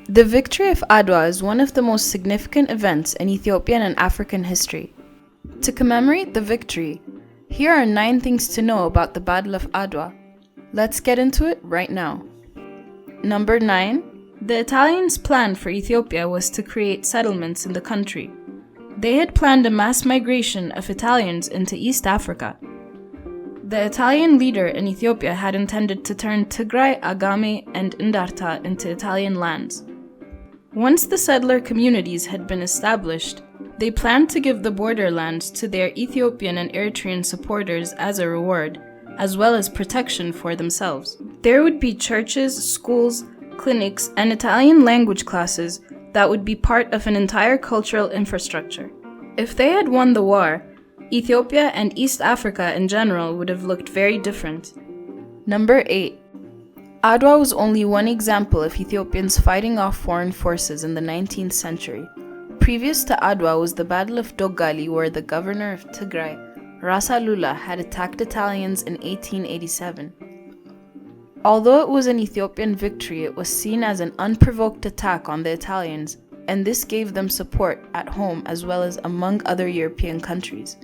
The victory of Adwa is one of the most significant events in Ethiopian and African history. To commemorate the victory, here are 9 things to know about the Battle of Adwa. Let's get into it right now. Number 9. The Italians' plan for Ethiopia was to create settlements in the country. They had planned a mass migration of Italians into East Africa. The Italian leader in Ethiopia had intended to turn Tigray, Agame, and Indarta into Italian lands. Once the settler communities had been established, they planned to give the borderlands to their Ethiopian and Eritrean supporters as a reward, as well as protection for themselves. There would be churches, schools, clinics, and Italian language classes that would be part of an entire cultural infrastructure. If they had won the war, Ethiopia and East Africa in general would have looked very different. Number 8. Adwa was only one example of Ethiopians fighting off foreign forces in the 19th century. Previous to Adwa was the Battle of Dogali, where the governor of Tigray, Ras Alula, had attacked Italians in 1887. Although it was an Ethiopian victory, it was seen as an unprovoked attack on the Italians, and this gave them support at home as well as among other European countries.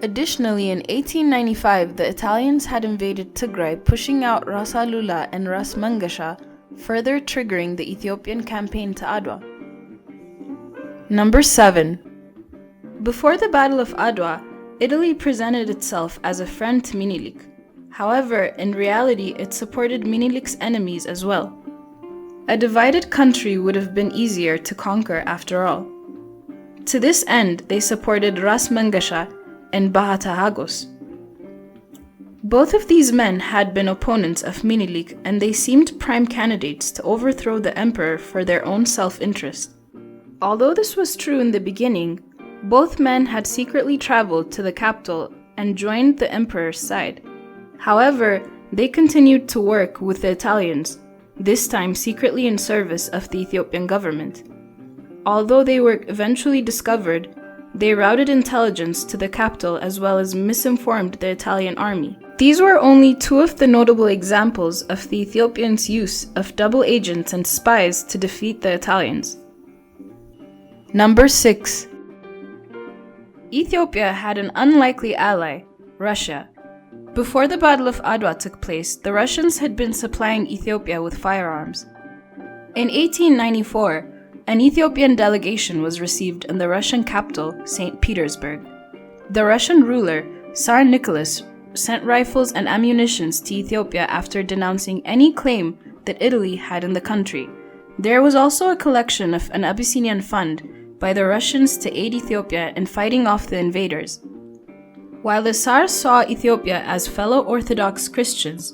Additionally, in 1895, the Italians had invaded Tigray, pushing out Ras Alula and Ras Mangasha, further triggering the Ethiopian campaign to Adwa. Number 7. Before the Battle of Adwa, Italy presented itself as a friend to Minale. However, in reality, it supported Minale's enemies as well. A divided country would have been easier to conquer after all. To this end, they supported Ras Mangasha and Bahata Hagos. Both of these men had been opponents of Minale, and they seemed prime candidates to overthrow the emperor for their own self-interest. Although this was true in the beginning, both men had secretly traveled to the capital and joined the emperor's side. However, they continued to work with the Italians, this time secretly in service of the Ethiopian government. Although they were eventually discovered, they routed intelligence to the capital as well as misinformed the Italian army. These were only 2 of the notable examples of the Ethiopians' use of double agents and spies to defeat the Italians. Number 6. Ethiopia had an unlikely ally, Russia. Before the Battle of Adwa took place, the Russians had been supplying Ethiopia with firearms. In 1894, an Ethiopian delegation was received in the Russian capital, St. Petersburg. The Russian ruler, Tsar Nicholas, sent rifles and ammunition to Ethiopia after denouncing any claim that Italy had in the country. There was also a collection of an Abyssinian fund by the Russians to aid Ethiopia in fighting off the invaders. While the Tsar saw Ethiopia as fellow Orthodox Christians,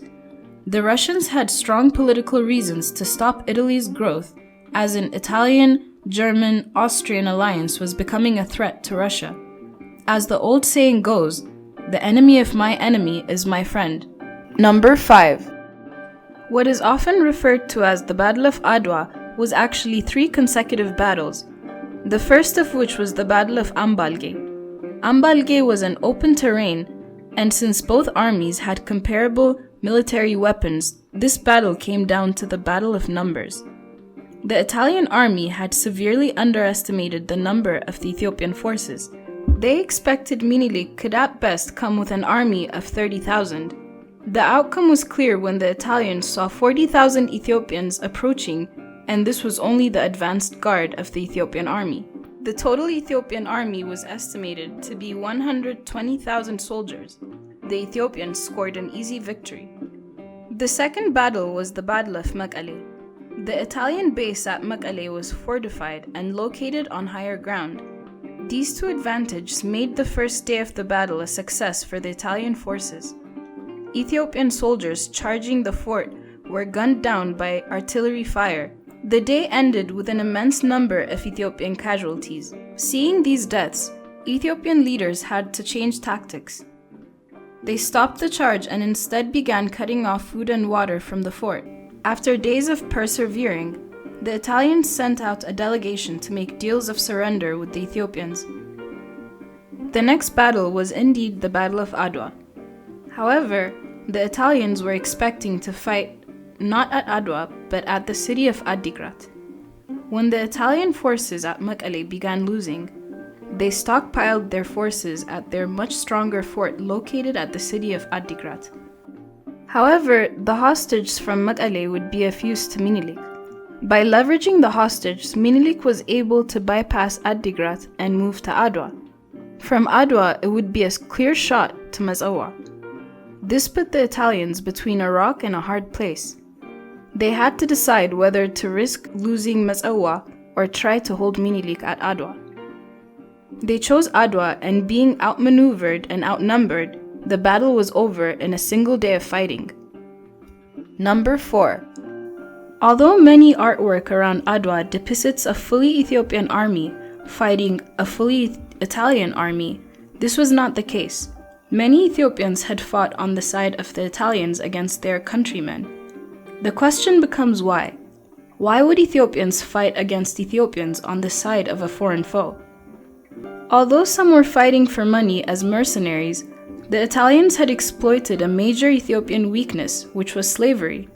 the Russians had strong political reasons to stop Italy's growth, as an Italian-German-Austrian alliance was becoming a threat to Russia. As the old saying goes, the enemy of my enemy is my friend. Number 5. What is often referred to as the Battle of Adwa was actually 3 consecutive battles, the first of which was the Battle of Ambalge. Ambalge was an open terrain, and since both armies had comparable military weapons, this battle came down to the battle of numbers. The Italian army had severely underestimated the number of the Ethiopian forces. They expected Minale could at best come with an army of 30,000. The outcome was clear when the Italians saw 40,000 Ethiopians approaching, and this was only the advanced guard of the Ethiopian army. The total Ethiopian army was estimated to be 120,000 soldiers. The Ethiopians scored an easy victory. The second battle was the Battle of Minale. The Italian base at Minale was fortified and located on higher ground. These 2 advantages made the first day of the battle a success for the Italian forces. Ethiopian soldiers charging the fort were gunned down by artillery fire. The day ended with an immense number of Ethiopian casualties. Seeing these deaths, Ethiopian leaders had to change tactics. They stopped the charge and instead began cutting off food and water from the fort. After days of persevering, the Italians sent out a delegation to make deals of surrender with the Ethiopians. The next battle was indeed the Battle of Adwa. However, the Italians were expecting to fight not at Adwa, but at the city of Adigrat. When the Italian forces at Minale began losing, they stockpiled their forces at their much stronger fort located at the city of Adigrat. However, the hostages from Minale would be of use to Minale. By leveraging the hostages, Minale was able to bypass Adigrat and move to Adwa. From Adwa, it would be a clear shot to Mazawa. This put the Italians between a rock and a hard place. They had to decide whether to risk losing Mazawa or try to hold Minale at Adwa. They chose Adwa, and being outmaneuvered and outnumbered, the battle was over in a single day of fighting. Number 4. Although many artwork around Adwa depicts a fully Ethiopian army fighting a fully Italian army, this was not the case. Many Ethiopians had fought on the side of the Italians against their countrymen. The question becomes why? Why would Ethiopians fight against Ethiopians on the side of a foreign foe? Although some were fighting for money as mercenaries, the Italians had exploited a major Ethiopian weakness, which was slavery.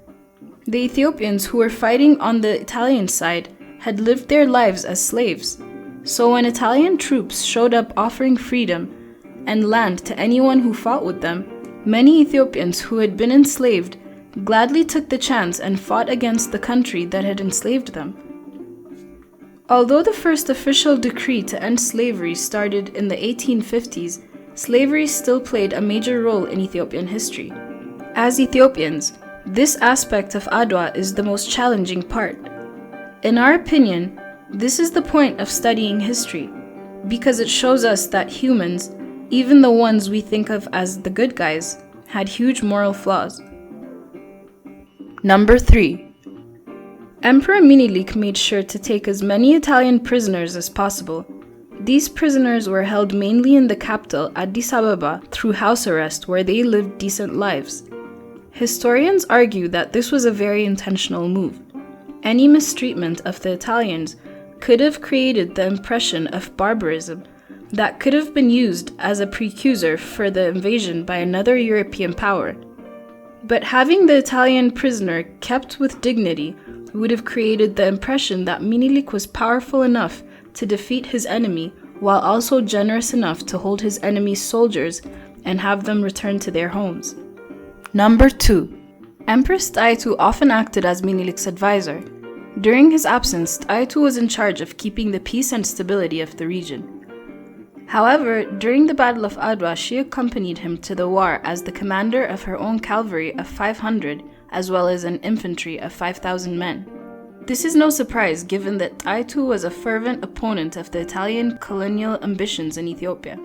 The Ethiopians who were fighting on the Italian side had lived their lives as slaves. So when Italian troops showed up offering freedom and land to anyone who fought with them, many Ethiopians who had been enslaved gladly took the chance and fought against the country that had enslaved them. Although the first official decree to end slavery started in the 1850s, slavery still played a major role in Ethiopian history. As Ethiopians, this aspect of Adwa is the most challenging part. In our opinion, this is the point of studying history, because it shows us that humans, even the ones we think of as the good guys, had huge moral flaws. Number 3. Emperor Minale made sure to take as many Italian prisoners as possible. These prisoners were held mainly in the capital, Addis Ababa, through house arrest where they lived decent lives. Historians argue that this was a very intentional move. Any mistreatment of the Italians could have created the impression of barbarism that could have been used as a precursor for the invasion by another European power. But having the Italian prisoner kept with dignity would have created the impression that Minale was powerful enough to defeat his enemy while also generous enough to hold his enemy's soldiers and have them return to their homes. Number 2. Empress TAYTU often acted as Minale's advisor. During his absence, TAYTU was in charge of keeping the peace and stability of the region. However, during the Battle of Adwa, she accompanied him to the war as the commander of her own cavalry of 500, as well as an infantry of 5,000 men. This is no surprise given that TAYTU was a fervent opponent of the Italian colonial ambitions in Ethiopia.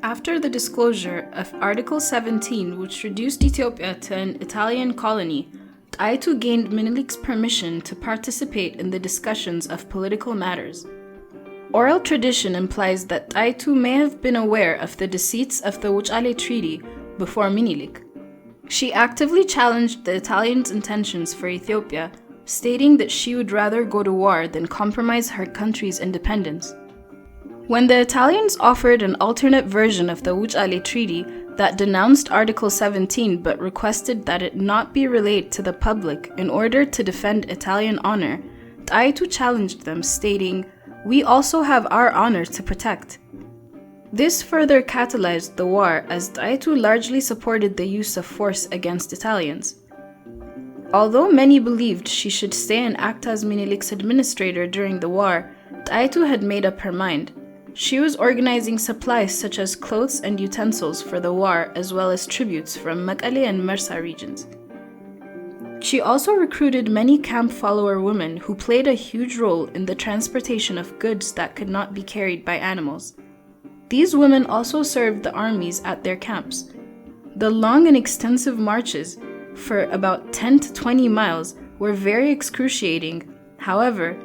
After the disclosure of Article 17, which reduced Ethiopia to an Italian colony, TAYTU gained Minale's permission to participate in the discussions of political matters. Oral tradition implies that TAYTU may have been aware of the deceits of the Wuchale Treaty before Minale. She actively challenged the Italians' intentions for Ethiopia, stating that she would rather go to war than compromise her country's independence. When the Italians offered an alternate version of the Wuchale Treaty that denounced Article 17 but requested that it not be relayed to the public in order to defend Italian honor, TAYTU challenged them, stating, "We also have our honor to protect." This further catalyzed the war as TAYTU largely supported the use of force against Italians. Although many believed she should stay and act as Minale's administrator during the war, TAYTU had made up her mind. She was organizing supplies such as clothes and utensils for the war, as well as tributes from Minale and Mersa regions. She also recruited many camp follower women who played a huge role in the transportation of goods that could not be carried by animals. These women also served the armies at their camps. The long and extensive marches, for about 10 to 20 miles, were very excruciating. However,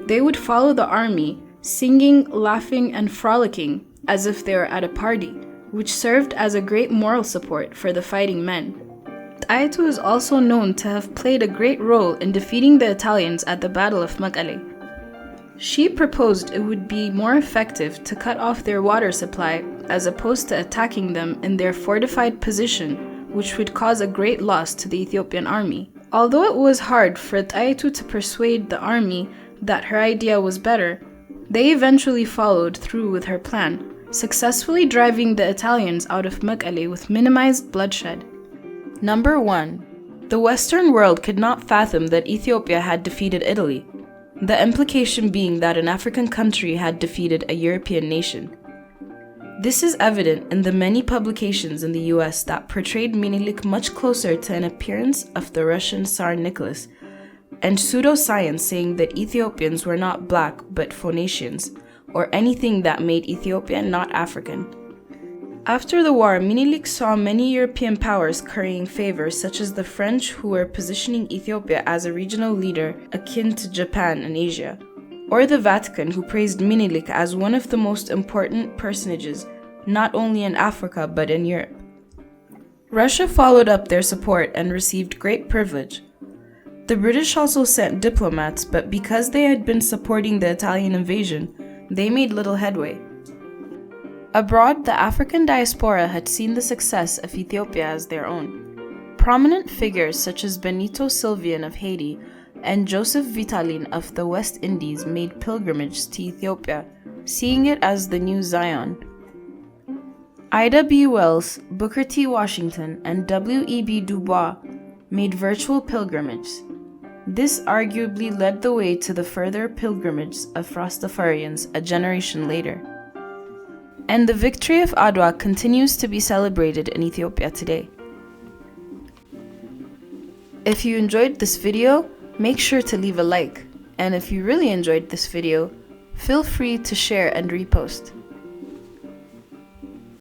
they would follow the army, singing, laughing, and frolicking as if they were at a party, which served as a great moral support for the fighting men. TAYTU is also known to have played a great role in defeating the Italians at the Battle of Minale. She proposed it would be more effective to cut off their water supply as opposed to attacking them in their fortified position, which would cause a great loss to the Ethiopian army. Although it was hard for TAYTU to persuade the army that her idea was better, they eventually followed through with her plan, successfully driving the Italians out of Minale with minimized bloodshed. Number 1. The Western world could not fathom that Ethiopia had defeated Italy, the implication being that an African country had defeated a European nation. This is evident in the many publications in the US that portrayed Minale much closer to an appearance of the Russian Tsar Nicholas, and pseudoscience saying that Ethiopians were not black but Phoenicians, or anything that made Ethiopian not African. After the war, Minale saw many European powers currying favor, such as the French, who were positioning Ethiopia as a regional leader akin to Japan in Asia, or the Vatican, who praised Minale as one of the most important personages, not only in Africa but in Europe. Russia followed up their support and received great privilege. The British also sent diplomats, but because they had been supporting the Italian invasion, they made little headway. Abroad, the African diaspora had seen the success of Ethiopia as their own. Prominent figures such as Benito Sylvian of Haiti and Joseph Vitalin of the West Indies made pilgrimages to Ethiopia, seeing it as the new Zion. Ida B. Wells, Booker T. Washington, and W.E.B. Du Bois made virtual pilgrimages. This arguably led the way to the further pilgrimage of Rastafarians a generation later. And the victory of Adwa continues to be celebrated in Ethiopia today. If you enjoyed this video, make sure to leave a like, and if you really enjoyed this video, feel free to share and repost.